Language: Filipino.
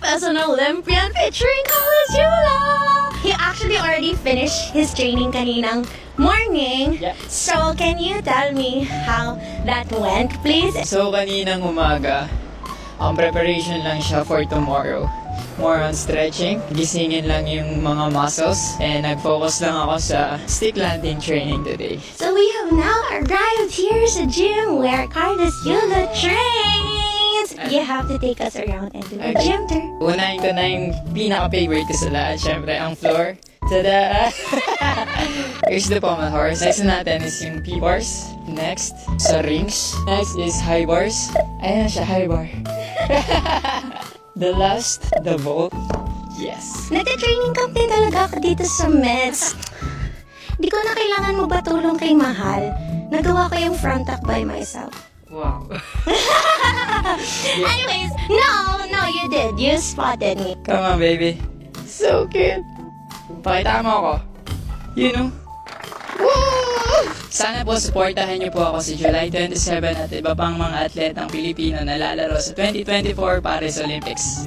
as an Olympian featuring Carlos Yula. He actually already finished his training kaninang morning. Yeah. So, can you tell me how that went, please? So, kaninang umaga, ang preparation lang siya for tomorrow. More on stretching, gisingin lang yung mga muscles, and nag-focus lang ako sa stick landing training today. So, we have now arrived here sa gym where Carlos Yula trains. You have to take us around and do a gym tour. Unahin ko na yung pinaka-favorite ko sa lahat, syempre, ang floor. Tada! Here's the pommel horse. Next natin is yung P-bars. Next, sa rings. Next is high bars. Ayan siya, high bar. The last, the vault. Yes. Nagka-training camp din talaga ako dito sa Meds. Di ko na kailangan mo ba tulong kay Mahal? Nagawa ko yung front tuck by myself. Wow. Anyways, no, you did. You spotted me. Come on, baby. So cute. Pakita mo ako. You know? Woo! Sana po supportahan niyo po ako sa July 27 at iba pang mga atletang Pilipino na lalaro sa 2024 Paris Olympics.